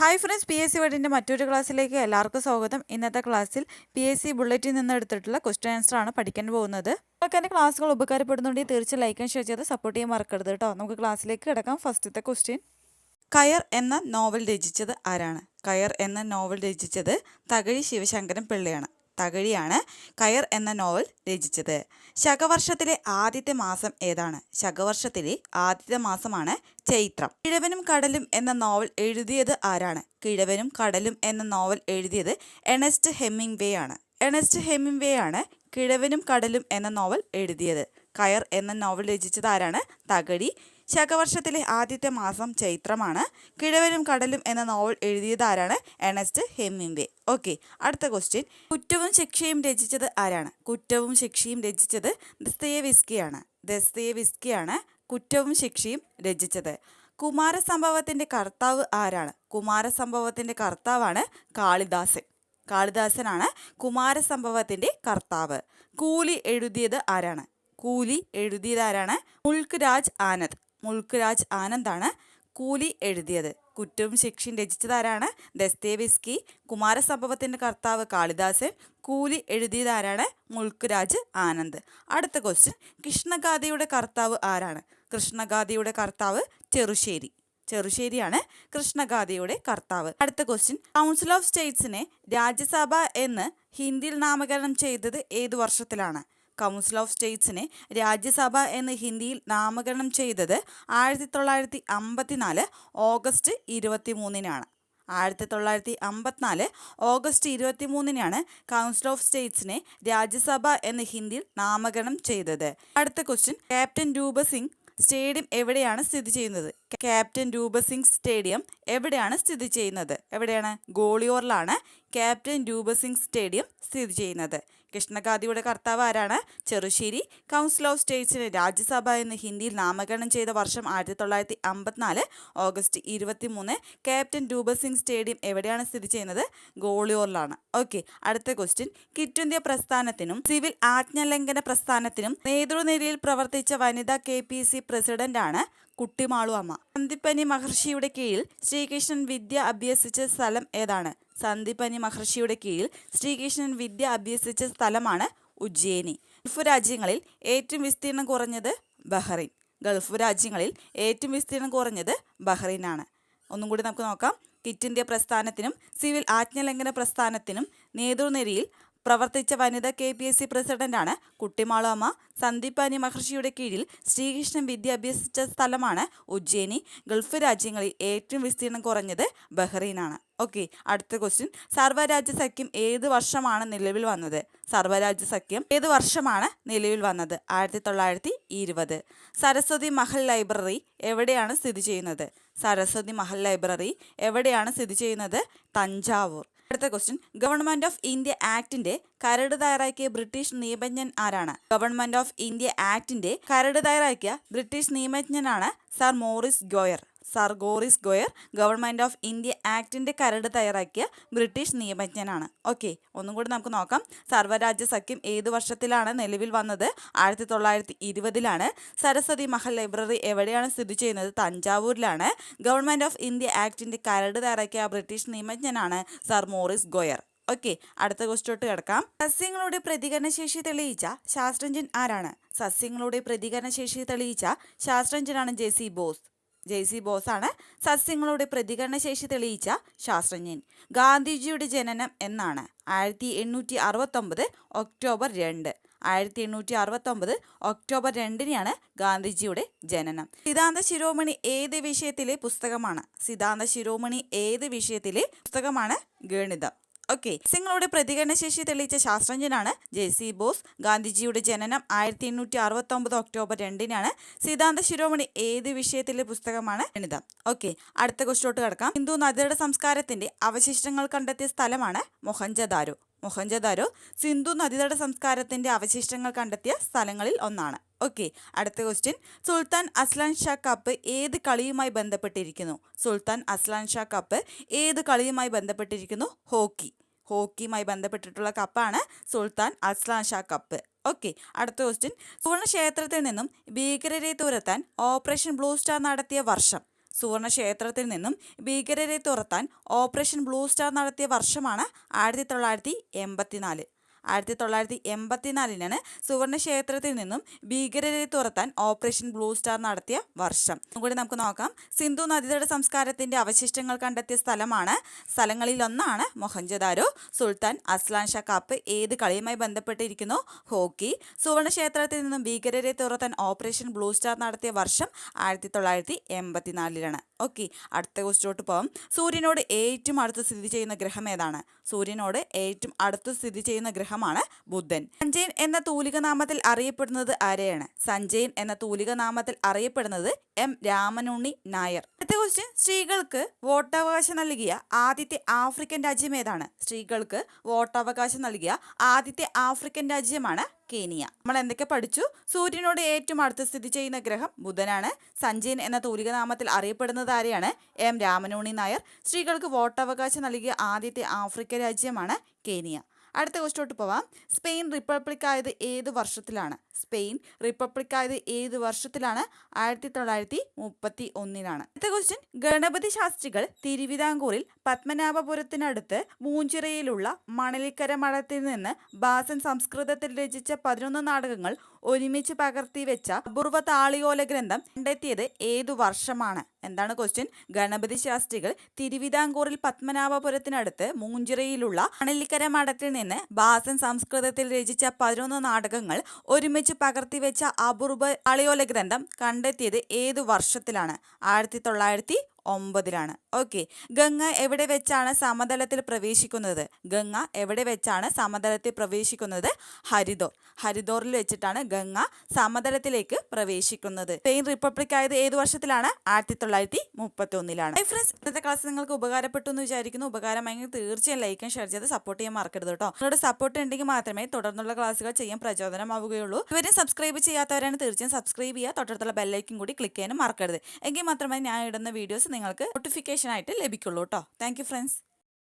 Hi friends, P S C വേർഡിൻ്റെ മറ്റൊരു ക്ലാസ്സിലേക്ക് എല്ലാവർക്കും സ്വാഗതം. ഇന്നത്തെ ക്ലാസ്സിൽ പി എസ് സി ബുള്ളറ്റിൽ നിന്ന് എടുത്തിട്ടുള്ള ക്വസ്റ്റ്യൻ ആൻസർ ആണ് പഠിക്കാൻ പോകുന്നത്. നിങ്ങൾക്ക് എൻ്റെ ക്ലാസ്സുകൾ ഉപകാരപ്പെടുന്നുണ്ടെങ്കിൽ തീർച്ചയായും ലൈക്ക് ആൻഡ് ഷെയർ ചെയ്ത് സപ്പോർട്ട് ചെയ്യാൻ മറക്കരുത് കേട്ടോ. നമുക്ക് ക്ലാസ്സിലേക്ക് കിടക്കാം. ഫസ്റ്റത്തെ ക്വസ്റ്റ്യൻ, കയർ എന്ന നോവൽ രചിച്ചത് ആരാണ്? കയർ എന്ന നോവൽ രചിച്ചത് തകഴി ശിവശങ്കരൻ പിള്ളയാണ്. തകഴിയാണ് കയർ എന്ന നോവൽ രചിച്ചത്. ശകവർഷത്തിലെ ആദ്യത്തെ മാസം ഏതാണ്? ശകവർഷത്തിലെ ആദ്യത്തെ മാസമാണ് ചൈത്രം. കിഴവനും കടലും എന്ന നോവൽ എഴുതിയത് ആരാണ്? കിഴവനും കടലും എന്ന നോവൽ എഴുതിയത് എണസ്റ്റ് ഹെമിംഗ്വേ ആണ്. എണസ്റ്റ് ഹെമിംഗ്വേ ആണ് കിഴവനും കടലും എന്ന നോവൽ എഴുതിയത്. കയർ എന്ന നോവൽ രചിച്ചത് ആരാണ്? തകഴി. ശകവർഷത്തിലെ ആദ്യത്തെ മാസം ചൈത്രമാണ്. കിഴവനും കടലും എന്ന നോവൽ എഴുതിയത് ആരാണ്? Ernest Hemingway. ഓക്കെ, അടുത്ത ക്വസ്റ്റ്യൻ, കുറ്റവും ശിക്ഷയും രചിച്ചത് ആരാണ്? കുറ്റവും ശിക്ഷയും രചിച്ചത് ദസ്തയേവ്സ്കിയാണ്. ദസ്തയേവ്സ്കിയാണ് കുറ്റവും ശിക്ഷയും രചിച്ചത്. കുമാരസംഭവത്തിൻ്റെ കർത്താവ് ആരാണ്? കുമാരസംഭവത്തിൻ്റെ കർത്താവാണ് കാളിദാസൻ. കാളിദാസനാണ് കുമാരസംഭവത്തിൻ്റെ കർത്താവ്. കൂലി എഴുതിയത് ആരാണ്? കൂലി എഴുതിയത് ആരാണ്? മുൾക്ക് രാജ് ആനന്ദ്. മുൾക്ക് രാജ് ആനന്ദാണ് കൂലി എഴുതിയത്. കുറ്റവും ശിക്ഷയും രചിച്ചത് ആരാണ്? ദസ്തയേവ്സ്കി. കുമാരസംഭവത്തിൻ്റെ കർത്താവ് കാളിദാസൻ. കൂലി എഴുതിയത് ആരാണ്? മുൾക്ക് രാജ് ആനന്ദ്. അടുത്ത ക്വസ്റ്റ്യൻ, കൃഷ്ണഗാഥയുടെ കർത്താവ് ആരാണ്? കൃഷ്ണഗാഥയുടെ കർത്താവ് ചെറുശ്ശേരി. ചെറുശ്ശേരിയാണ് കൃഷ്ണഗാഥയുടെ കർത്താവ്. അടുത്ത ക്വസ്റ്റ്യൻ, കൗൺസിൽ ഓഫ് സ്റ്റേറ്റ്സിനെ രാജ്യസഭ എന്ന് ഹിന്ദിയിൽ നാമകരണം ചെയ്തത് ഏതു വർഷത്തിലാണ്? കൗൺസിൽ ഓഫ് സ്റ്റേറ്റ്സിനെ രാജ്യസഭ എന്ന് ഹിന്ദിയിൽ നാമകരണം ചെയ്തത് 1954 ഓഗസ്റ്റ് 23-നാണ്. 1954 ഓഗസ്റ്റ് 23-നാണ് കൗൺസിൽ ഓഫ് സ്റ്റേറ്റ്സിനെ രാജ്യസഭ എന്ന് ഹിന്ദിയിൽ നാമകരണം ചെയ്തത്. അടുത്ത ക്വസ്റ്റ്യൻ, ക്യാപ്റ്റൻ രൂപ സിംഗ് സ്റ്റേഡിയം എവിടെയാണ് സ്ഥിതി ചെയ്യുന്നത്? ക്യാപ്റ്റൻ രൂപ സിംഗ് സ്റ്റേഡിയം എവിടെയാണ് സ്ഥിതി ചെയ്യുന്നത്? എവിടെയാണ്? ഗോളിയോറിലാണ് ക്യാപ്റ്റൻ രൂപ സിംഗ് സ്റ്റേഡിയം സ്ഥിതി ചെയ്യുന്നത്. കൃഷ്ണഗാഥയുടെ കർത്താവ് ആരാണ്? ചെറുശ്ശേരി. കൗൺസിൽ ഓഫ് സ്റ്റേറ്റ്സിനെ രാജ്യസഭ എന്ന് ഹിന്ദിയിൽ നാമകരണം ചെയ്ത വർഷം 1954 ഓഗസ്റ്റ് 23. ക്യാപ്റ്റൻ രൂപ സിംഗ് സ്റ്റേഡിയം എവിടെയാണ് സ്ഥിതി ചെയ്യുന്നത്? ഗോളിയോറിലാണ്. ഓക്കെ, അടുത്ത ക്വസ്റ്റ്യൻ, ക്വിറ്റ് ഇന്ത്യ പ്രസ്ഥാനത്തിനും സിവിൽ ആജ്ഞാലംഘന പ്രസ്ഥാനത്തിനും നേതൃനിരയിൽ പ്രവർത്തിച്ച വനിതാ KPC പ്രസിഡന്റാണ് കുട്ടിമാളു അമ്മ. സന്ദീപനി മഹർഷിയുടെ കീഴിൽ ശ്രീകൃഷ്ണൻ വിദ്യ അഭ്യസിച്ച സ്ഥലം ഏതാണ്? സന്ദീപനി മഹർഷിയുടെ കീഴിൽ ശ്രീകൃഷ്ണൻ വിദ്യ അഭ്യസിച്ച സ്ഥലമാണ് ഉജ്ജയിനി. ഗൾഫ് രാജ്യങ്ങളിൽ ഏറ്റവും വിസ്തീർണം കുറഞ്ഞത് ബഹ്റൈൻ. ഗൾഫ് രാജ്യങ്ങളിൽ ഏറ്റവും വിസ്തീർണം കുറഞ്ഞത് ബഹ്റൈനാണ്. ഒന്നും കൂടി നമുക്ക് നോക്കാം. ക്വിറ്റ് ഇന്ത്യ പ്രസ്ഥാനത്തിനും സിവിൽ ആജ്ഞാലംഘന പ്രസ്ഥാനത്തിനും നേതൃനിരയിൽ പ്രവർത്തിച്ച വനിതാ KPC പ്രസിഡന്റാണ് കുട്ടിമാളു അമ്മ. സന്ദീപനി മഹർഷിയുടെ കീഴിൽ ശ്രീകൃഷ്ണൻ വിദ്യ അഭ്യസിച്ച സ്ഥലമാണ് ഉജ്ജയിനി. ഗൾഫ് രാജ്യങ്ങളിൽ ഏറ്റവും വിസ്തീർണം കുറഞ്ഞത് ബഹ്റൈനാണ്. ഓക്കെ, അടുത്ത ക്വസ്റ്റ്യൻ, സർവ്വരാജ്യ സഖ്യം ഏത് വർഷമാണ് നിലവിൽ വന്നത്? സർവ്വരാജ്യ സഖ്യം ഏത് വർഷമാണ് നിലവിൽ വന്നത്? 1920. സരസ്വതി മഹൽ ലൈബ്രറി എവിടെയാണ് സ്ഥിതി ചെയ്യുന്നത്? സരസ്വതി മഹൽ ലൈബ്രറി എവിടെയാണ് സ്ഥിതി ചെയ്യുന്നത്? തഞ്ചാവൂർ. അടുത്ത ക്വസ്റ്റ്യൻ, ഗവൺമെന്റ് ഓഫ് ഇന്ത്യ ആക്ടിന്റെ കരട് തയ്യാറാക്കിയ ബ്രിട്ടീഷ് നിയമജ്ഞൻ ആരാണ്? ഗവൺമെന്റ് ഓഫ് ഇന്ത്യ ആക്ടിന്റെ കരട് തയ്യാറാക്കിയ ബ്രിട്ടീഷ് നിയമജ്ഞനാണ് സർ മോറിസ് ഗോയർ. സർ ഗോറിസ് ഗോയർ ഗവൺമെന്റ് ഓഫ് ഇന്ത്യ ആക്ടിന്റെ കരട് തയ്യാറാക്കിയ ബ്രിട്ടീഷ് നിയമജ്ഞനാണ്. ഓക്കെ, ഒന്നും കൂടി നമുക്ക് നോക്കാം. സർവ്വരാജ്യ സഖ്യം ഏത് വർഷത്തിലാണ് നിലവിൽ വന്നത്? 1920-ലാണ്. സരസ്വതി മഹൽ ലൈബ്രറി എവിടെയാണ് സ്ഥിതി ചെയ്യുന്നത്? തഞ്ചാവൂരിലാണ്. ഗവൺമെന്റ് ഓഫ് ഇന്ത്യ ആക്ടിന്റെ കരട് തയ്യാറാക്കിയ ബ്രിട്ടീഷ് നിയമജ്ഞനാണ് സർ മോറിസ് ഗോയർ. ഓക്കെ, അടുത്ത ക്വസ്റ്റ്യനോട്ട് കിടക്കാം. സസ്യങ്ങളുടെ പ്രതികരണശേഷി തെളിയിച്ച ശാസ്ത്രജ്ഞൻ ആരാണ്? സസ്യങ്ങളുടെ പ്രതികരണശേഷി തെളിയിച്ച ശാസ്ത്രജ്ഞനാണ് JC ബോസ്. JC ബോസ് ആണ് സസ്യങ്ങളുടെ പ്രതികരണശേഷി തെളിയിച്ച ശാസ്ത്രജ്ഞൻ. ഗാന്ധിജിയുടെ ജനനം എന്നാണ്? 1869 ഒക്ടോബർ 2. 1869 ഒക്ടോബർ 2-നാണ് ഗാന്ധിജിയുടെ ജനനം. സിദ്ധാന്ത ശിരോമണി ഏത് വിഷയത്തിലെ പുസ്തകമാണ്? സിദ്ധാന്ത ശിരോമണി ഏത് വിഷയത്തിലെ പുസ്തകമാണ്? ഗണിതം. ഓക്കെ, സസ്യങ്ങളുടെ പ്രതികരണശേഷി തെളിയിച്ച ശാസ്ത്രജ്ഞനാണ് JC ബോസ്. ഗാന്ധിജിയുടെ ജനനം 1869 ഒക്ടോബർ 2-നാണ്. സിദ്ധാന്ത ശിരോമണി ഏത് വിഷയത്തിലെ പുസ്തകമാണ്? ഗണിതം. ഓക്കെ, അടുത്ത ക്വസ്റ്റ്യനോട്ട് കിടക്കാം. സിന്ധു നദിയുടെ സംസ്കാരത്തിന്റെ അവശിഷ്ടങ്ങൾ കണ്ടെത്തിയ സ്ഥലമാണ് മൊഹൻജദാരോ. മൊഹൻജദാരോ സിന്ധു നദിയുടെ സംസ്കാരത്തിന്റെ അവശിഷ്ടങ്ങൾ കണ്ടെത്തിയ സ്ഥലങ്ങളിൽ ഒന്നാണ്. ഓക്കെ, അടുത്ത ക്വസ്റ്റ്യൻ, സുൽത്താൻ അസ്ലാൻ ഷാ കപ്പ് ഏത് കളിയുമായി ബന്ധപ്പെട്ടിരിക്കുന്നു? സുൽത്താൻ അസ്ലാൻ ഷാ കപ്പ് ഏത് കളിയുമായി ബന്ധപ്പെട്ടിരിക്കുന്നു? ഹോക്കി. ഹോക്കിയുമായി ബന്ധപ്പെട്ടിട്ടുള്ള കപ്പാണ് സുൽത്താൻ അസ്ലാൻ ഷാ കപ്പ്. ഓക്കെ, അടുത്ത ക്വസ്റ്റ്യൻ, സുവർണ ക്ഷേത്രത്തിൽ നിന്നും ഭീകരരെ തുരത്താൻ ഓപ്പറേഷൻ ബ്ലൂ സ്റ്റാർ നടത്തിയ വർഷം? സുവർണ ക്ഷേത്രത്തിൽ നിന്നും ഭീകരരെ തുരത്താൻ ഓപ്പറേഷൻ ബ്ലൂ സ്റ്റാർ നടത്തിയ വർഷമാണ് 1984. 1984 സുവർണ ക്ഷേത്രത്തിൽ നിന്നും ഭീകരരെ തുരത്താൻ ഓപ്പറേഷൻ ബ്ലൂ സ്റ്റാർ നടത്തിയ വർഷം. കൂടി നമുക്ക് നോക്കാം. സിന്ധു നദീതട സംസ്കാരത്തിന്റെ അവശിഷ്ടങ്ങൾ കണ്ടെത്തിയ സ്ഥലങ്ങളിലൊന്നാണ് മൊഹൻജദാരോ. സുൽത്താൻ അസ്ലാൻ ഷാ കപ്പ് ഏത് കളിയുമായി ബന്ധപ്പെട്ടിരിക്കുന്നു? ഹോക്കി. സുവർണ ക്ഷേത്രത്തിൽ നിന്നും ഭീകരരെ തുരത്താൻ ഓപ്പറേഷൻ ബ്ലൂ സ്റ്റാർ നടത്തിയ വർഷം 1984. ഓക്കെ, അടുത്ത ക്വസ്റ്റ്യനോട്ട് പോകാം. സൂര്യനോട് ഏറ്റവും അടുത്ത് സ്ഥിതി ചെയ്യുന്ന ഗ്രഹം ഏതാണ്? സൂര്യനോട് ഏറ്റവും അടുത്ത് സ്ഥിതി ചെയ്യുന്ന ഗ്രഹമാണ് ബുധൻ. സഞ്ജയൻ എന്ന തൂലിക നാമത്തിൽ അറിയപ്പെടുന്നത് ആരെയാണ്? സഞ്ജയൻ എന്ന തൂലിക നാമത്തിൽ അറിയപ്പെടുന്നത് എം രാമനുണ്ണി നായർ. അടുത്ത ക്വസ്റ്റ്യൻ, സ്ത്രീകൾക്ക് വോട്ടവകാശം നൽകിയ ആദ്യത്തെ ആഫ്രിക്കൻ രാജ്യം ഏതാണ്? സ്ത്രീകൾക്ക് വോട്ടവകാശം നൽകിയ ആദ്യത്തെ ആഫ്രിക്കൻ രാജ്യമാണ് കെനിയ. നമ്മൾ എന്തൊക്കെ പഠിച്ചു? സൂര്യനോട് ഏറ്റവും അടുത്ത് സ്ഥിതി ചെയ്യുന്ന ഗ്രഹം ബുധനാണ്. സഞ്ജയൻ എന്ന തൂലിക നാമത്തിൽ അറിയപ്പെടുന്നത് ആരെയാണ്? എം രാമനുണ്ണി നായർ. സ്ത്രീകൾക്ക് വോട്ടവകാശം നൽകിയ ആദ്യത്തെ ആഫ്രിക്കൻ രാജ്യമാണ് കെനിയ. അടുത്ത ക്വസ്റ്റ്യനോട്ട് പോവാം. സ്പെയിൻ റിപ്പബ്ലിക് ആയത് ഏത് വർഷത്തിലാണ്? സ്പെയിൻ റിപ്പബ്ലിക് ആയത് ഏത് വർഷത്തിലാണ്? 1931. അടുത്ത ക്വസ്റ്റ്യൻ, ഗണപതി ശാസ്ത്രികൾ തിരുവിതാംകൂറിൽ പത്മനാഭപുരത്തിനടുത്ത് മൂഞ്ചിറയിലുള്ള മണലിക്കര മഠത്തിൽ നിന്ന് ഭാസൻ സംസ്കൃതത്തിൽ രചിച്ച 11 നാടകങ്ങൾ ഒരുമിച്ച് പകർത്തി വെച്ച അപൂർവ താളിയോല ഗ്രന്ഥം കണ്ടെത്തിയത് ഏതു വർഷമാണ്? എന്താണ് ക്വസ്റ്റ്യൻ? ഗണപതി ശാസ്ത്രികൾ തിരുവിതാംകൂറിൽ പത്മനാഭപുരത്തിനടുത്ത് മൂഞ്ചിറയിലുള്ള മണലിക്കര മഠത്തിൽ നിന്ന് ഭാസൻ സംസ്കൃതത്തിൽ രചിച്ച 11 നാടകങ്ങൾ ഒരുമിച്ച് പകർത്തി വെച്ച അപൂർവ താളിയോല ഗ്രന്ഥം കണ്ടെത്തിയത് ഏതു വർഷത്തിലാണ്? 1909. ഓക്കെ, ഗംഗ എവിടെ വെച്ചാണ് സമതലത്തിൽ പ്രവേശിക്കുന്നത്? ഗംഗ എവിടെ വെച്ചാണ് സമതലത്തിൽ പ്രവേശിക്കുന്നത്? ഹരിദ്വാർ. ഹരിദ്വാറിൽ വെച്ചിട്ടാണ് ഗംഗ സമതലത്തിലേക്ക് പ്രവേശിക്കുന്നത്. സ്പെയിൻ റിപ്പബ്ലിക് ആയത് ഏത് വർഷത്തിലാണ്? 1931. ഫ്രണ്ട്സ്, ഇന്നത്തെ ക്ലാസ് നിങ്ങൾക്ക് ഉപകാരപ്പെട്ടു എന്ന് വിചാരിക്കുന്നു. ഉപകാരമായെങ്കിൽ തീർച്ചയായും ലൈക്കും ഷെയർ ചെയ്ത് സപ്പോർട്ട് ചെയ്യാൻ മറക്കരുത് കേട്ടോ. നിങ്ങളുടെ സപ്പോർട്ട് ഉണ്ടെങ്കിൽ മാത്രമേ തുടർന്നുള്ള ക്ലാസ്സുകൾ ചെയ്യാൻ പ്രചോദനമാവുകയുള്ളൂ. ഇവരും സബ്സ്ക്രൈബ് ചെയ്യാത്തവരാണ് തീർച്ചയായും സബ്സ്ക്രൈബ് ചെയ്യുക. തൊട്ടടുത്തുള്ള ബെല്ലൈക്കും കൂടി ക്ലിക്ക് ചെയ്യാനും മറക്കരുത്. എങ്കിൽ മാത്രമേ ഞാൻ ഇടുന്ന വീഡിയോസ് നിങ്ങൾക്ക് നോട്ടിഫിക്കേഷൻ ആയിട്ട് ലഭിക്കുള്ളൂ കേട്ടോ. Thank you friends.